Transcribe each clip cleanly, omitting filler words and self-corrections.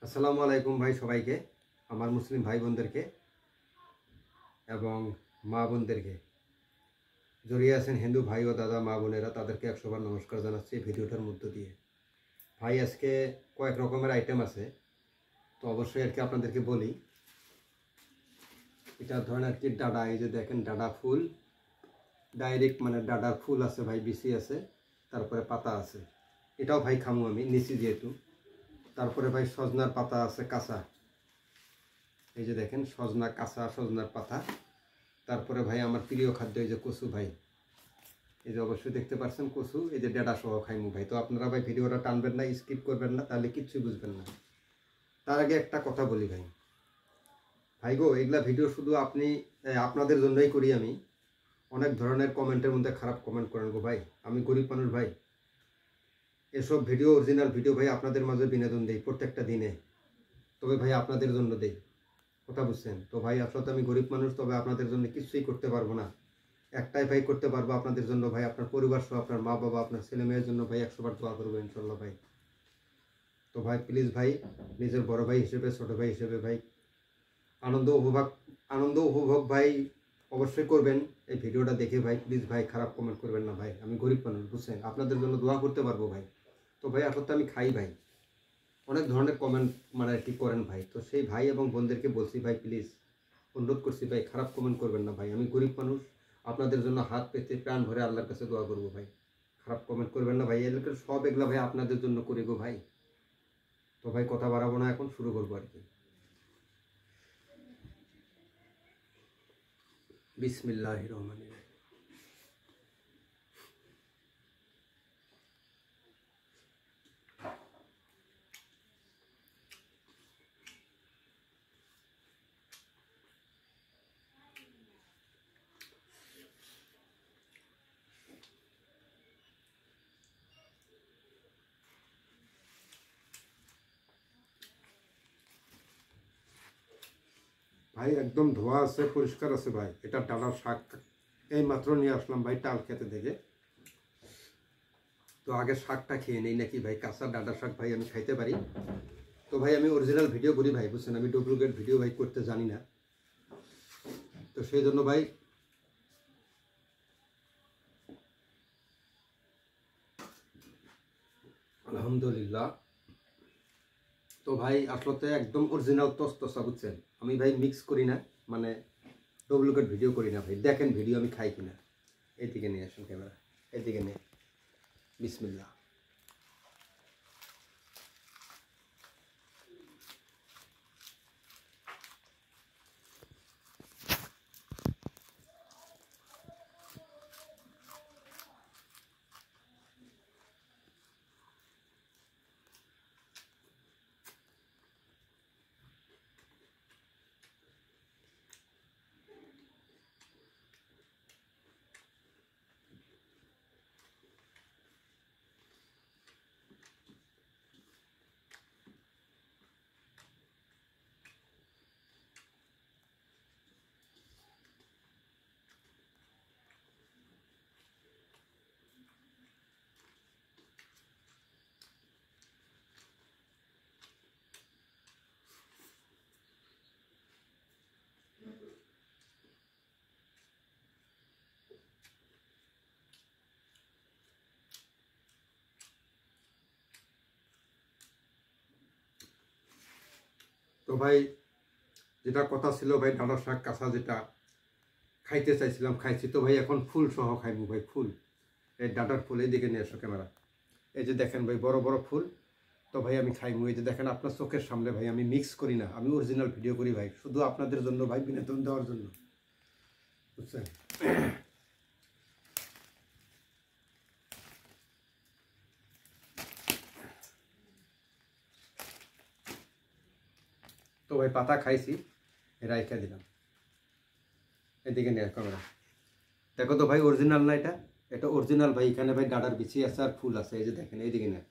আসসালামু আলাইকুম ভাই সবাইকে, আমার মুসলিম ভাই বোনদেরকে এবং মা বোনদেরকে, জড়িয়ে আছেন হিন্দু ভাই ও দাদা মা বোনেরা, তাদেরকে 100বার নমস্কার জানাচ্ছি ভিডিওটার মধ্য দিয়ে। ভাই আজকে কয়েক রকমের আইটেম আছে, তো অবশ্যই আর কি আপনাদেরকে বলি। এটা ধরেন আর কি ডাডা, এই যে দেখেন ডাডা ফুল, ডাইরেক্ট মানে ডাডার ফুল আছে ভাই, বিসি আছে, তারপরে পাতা আছে, এটাও ভাই খামু আমি নিচি যেহেতু। তারপরে ভাই সজনার পাতা আছে কাঁচা, এই যে দেখেন সজনা কাঁচা, সজনার পাতা। তারপরে ভাই আমার প্রিয় খাদ্য এই যে কচু ভাই, এই যে অবশ্যই দেখতে পাচ্ছেন কচু, এই যে ডেডা সহ খাইমু ভাই। তো আপনারা ভাই ভিডিওটা টানবেন না, স্কিপ করবেন না, তাহলে কিচ্ছুই বুঝবেন না। তার আগে একটা কথা বলি ভাই, ভাই গো এগুলা ভিডিও শুধু আপনাদের জন্যই করি আমি। অনেক ধরনের কমেন্টের মধ্যে খারাপ কমেন্ট করেন গো ভাই, আমি গরিব মানুষ ভাই। এসব ভিডিও অরিজিনাল ভিডিও ভাই আপনাদের মাঝে বিনোদন দেই প্রত্যেকটা দিনে, তবে ভাই আপনাদের জন্য দেই, কথা বুঝছেন তো ভাই। আসলে আমি গরিব মানুষ, তবে আপনাদের জন্য কিছুই করতে পারবো না। একটাই ভাই করতে পারবো আপনাদের জন্য ভাই, আপনার পরিবার সহ আপনার মা বাবা আপনার ছেলে মেয়ের জন্য ভাই 100বার দোয়া করবো ইনশাল্লাহ ভাই। তো ভাই প্লিজ ভাই, নিজের বড় ভাই হিসেবে ছোট ভাই হিসেবে ভাই আনন্দ উপভোগ ভাই অবশ্যই করবেন এই ভিডিওটা দেখে ভাই। প্লিজ ভাই খারাপ কমেন্ট করবেন না ভাই, আমি গরিব মানুষ বুঝছেন, আপনাদের জন্য দোয়া করতে পারবো ভাই। তো ভাই আসলে আমি খাই ভাই, অনেক ধরনের কমেন্ট মানে কি করেন ভাই, তো সেই ভাই এবং বোনদেরকে বলছি ভাই প্লিজ অনুরোধ করছি ভাই খারাপ কমেন্ট করবেন না ভাই, আমি গরিব মানুষ, আপনাদের জন্য হাত পেতে প্রাণ ভরে আল্লাহর কাছে দোয়া করবো ভাই। খারাপ কমেন্ট করবেন না ভাই, এলাকার সব এগুলা ভাই আপনাদের জন্য করি গো ভাই। তো ভাই কথা বাড়াবো না, এখন শুরু করবো আর কি। বিসমিল্লাহির রহমানির রহিম। ভাই একদম ধোয়া আছে, পরিষ্কার আছে ভাই, এটা ডালার শাক এই মাত্র নিয়ে আসলাম ভাই টাল খেতে থেকে। তো আগে শাকটা খেয়ে নেই নাকি ভাই, কাঁচা ডাঁটা শাক ভাই আমি খাইতে পারি। তো ভাই আমি অরিজিনাল ভিডিও করি ভাই বুঝছেন, আমি ডুপ্লিকেট ভিডিও ভাই করতে জানি না, তো সেই জন্য ভাই আলহামদুলিল্লাহ। তো ভাই আসলে একদম অরিজিনাল তসতসা বুঝছেন, আমি ভাই মিক্স করি না, মানে ডুপ্লিকেট ভিডিও করি না ভাই। দেখেন ভিডিও আমি খাই কিনা, এইদিকে নিয়ে আসুন ক্যামেরা, এইদিকে নিয়ে, বিসমিল্লাহ। তো ভাই যেটা কথা ছিল ভাই, ডাঁটা শাক কাঁচা যেটা খাইতে চাইছিলাম খাইছি, তো ভাই এখন ফুল সহ খাইবো ভাই, ফুল, এই ডাঁটার ফুল, এইদিকে নিয়ে এসো ক্যামেরা, এই যে দেখেন ভাই বড় বড় ফুল। তো ভাই আমি খাইবো, এই যে দেখেন আপনার চোখের সামনে ভাই, আমি মিক্স করি না, আমি অরিজিনাল ভিডিও করি ভাই, শুধু আপনাদের জন্য ভাই, বিনোদন দেওয়ার জন্য বুঝছেন। তো ভাই পাতা খাইছি, রাইখা দিলাম, এদিকে নিয়ে ক্যামেরা দেখো তো ভাই অরিজিনাল না, এটা এটা অরিজিনাল ভাই, এখানে ভাই ডাঁটার বিচি আছে আর ফুল আছে, এই যে দেখেন এইদিকে নিয়ে।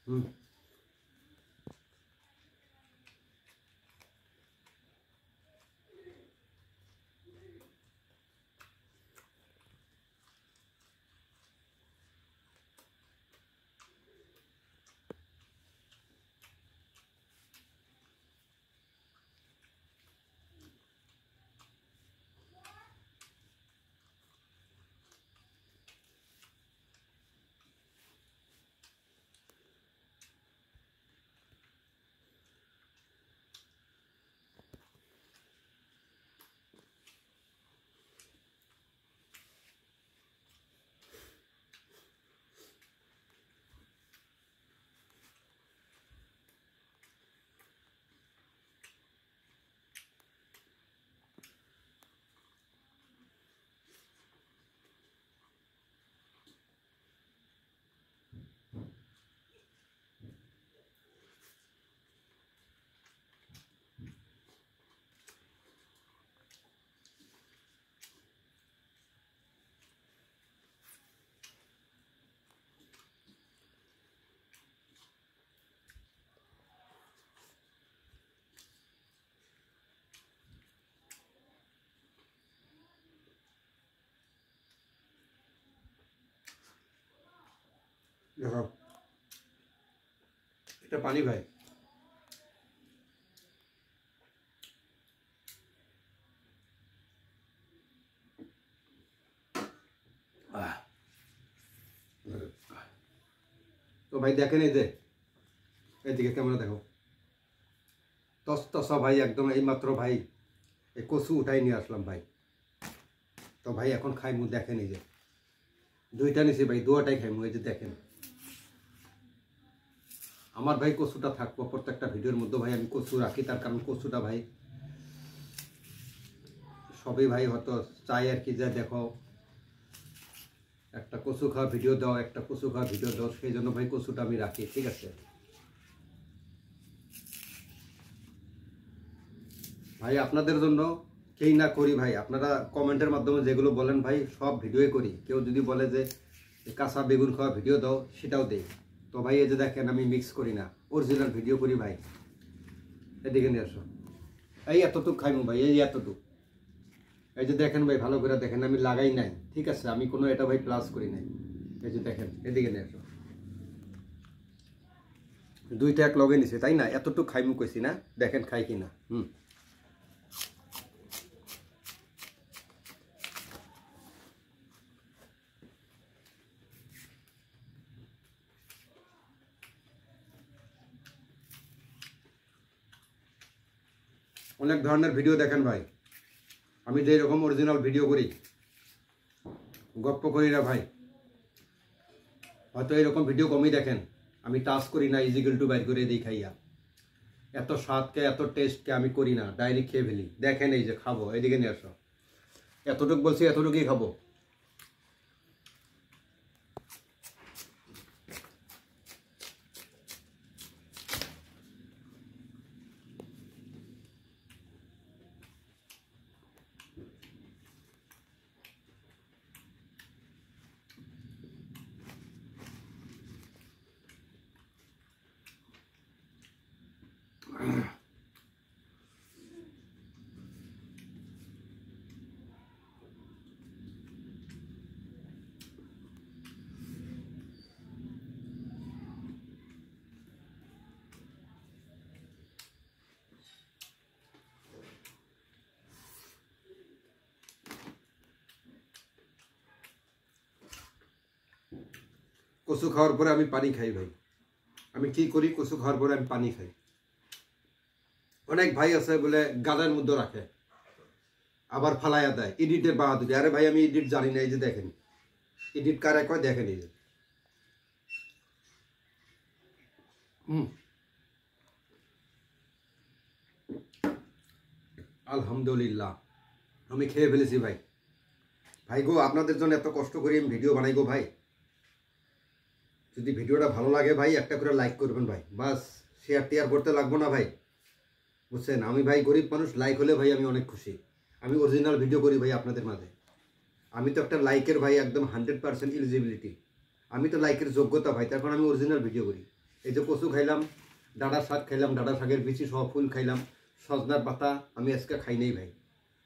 হুম, দেখো এটা পানি ভাই, তো ভাই দেখেন এই যে এদিকে কেমন দেখো তস তসা ভাই একদম। এইমাত্র ভাই এই কচু উঠাই নিয়ে আসলাম ভাই। তো ভাই এখন খাইমু, দেখেন এই যে দুইটা নিছি ভাই, দুটাই খাইমু। এই যে দেখেন আমার ভাই কচুটা থাকবো প্রত্যেকটা ভিডিওর মধ্যে ভাই, আমি কচু রাখি। তার কারণ কচুটা ভাই সবই ভাই হয়তো চাই আর কি, যে দেখো একটা কচু খাওয়া ভিডিও দাও, একটা কচু খাওয়া ভিডিও দাও, সেই জন্য ভাই কচুটা আমি রাখি। ঠিক আছে ভাই, আপনাদের জন্য কেই না করি ভাই। আপনারা কমেন্টের মাধ্যমে যেগুলো বলেন ভাই সব ভিডিওই করি। কেউ যদি বলে যে কাঁচা বেগুন খাওয়া ভিডিও দাও, সেটাও দেই। তো ভাই এই যে দেখেন আমি মিক্স করি না, অরিজিনাল ভিডিও করি ভাই। এদিকে নিয়ে আসো, এই এতটুক খাইমু ভাই, এই এতটুক। এই যে দেখেন ভাই ভালো করে দেখেন, আমি লাগাই নাই। ঠিক আছে, আমি কোনো এটা ভাই প্লাস করি নাই। এই যে দেখেন, এদিকে নিয়ে আসো, দুইটা এক লগে নিছে তাই না, এতটুক খাইমু কইছি না, দেখেন খাই কিনা। অনেক ধরনের ভিডিও দেখেন ভাই, আমি যেই রকম অরিজিনাল ভিডিও করি, গপ্প করি না ভাই। হয়তো এরকম ভিডিও কমই দেখেন। আমি টাচ করি না, ইজিকেল টু বাইর করে দিই খাইয়া। এত স্বাদকে এত টেস্টকে আমি করি না, ডাইরেক্ট খেয়ে ফেলি। দেখেন এই যে খাবো, এদিকে নিয়ে আসো, এতটুক বলছি এতটুকুই খাবো। কচু খাওয়ার পরে আমি পানি খাই ভাই। আমি কি করি, কচু খাওয়ার পরে আমি পানি খাই। অনেক ভাই আছে বলে গালের মধ্যে রাখে, আবার ফালাইয়া দেয়, এডিটের বাহাদুরি। আরে ভাই আমি এডিট জানি না। এই যে দেখেন এডিট কারে কয়, দেখেন এই যে আলহামদুলিল্লাহ আমি খেয়ে ফেলেছি ভাই। ভাই গো, আপনাদের জন্য এত কষ্ট করি আমি ভিডিও বানাই গো ভাই। যদি ভিডিওটা ভালো লাগে ভাই একটা করে লাইক করবেন ভাই, বাস। শেয়ার টেয়ার করতে লাগবো না ভাই, বুঝছেন। আমি ভাই গরিব মানুষ, লাইক হলে ভাই আমি অনেক খুশি। আমি অরিজিনাল ভিডিও করি ভাই আপনাদের মাঝে। আমি তো একটা লাইকের ভাই একদম 100% এলিজিবিলিটি। আমি তো লাইকের যোগ্যতা ভাই, তার কারণ আমি অরিজিনাল ভিডিও করি। এই যে কচু খাইলাম, ডাঁটা শাক খাইলাম, ডাঁটা শাকের বিচি সহ ফুল খাইলাম, সজনার পাতা আমি আজকে খাই নাই ভাই।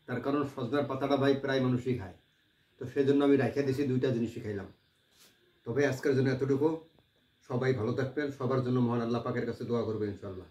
তার কারণ সজনার পাতাটা ভাই প্রায় মানুষই খায়, তো সেই জন্য আমি রাখিয়া দিয়েছি, দুইটা জিনিসই খাইলাম। তবে আজকের জন্য এতটুকু। সবাই ভালো থাকবেন, সবার জন্য মহান আল্লাহ পাকের কাছে দোয়া করবেন ইনশাআল্লাহ।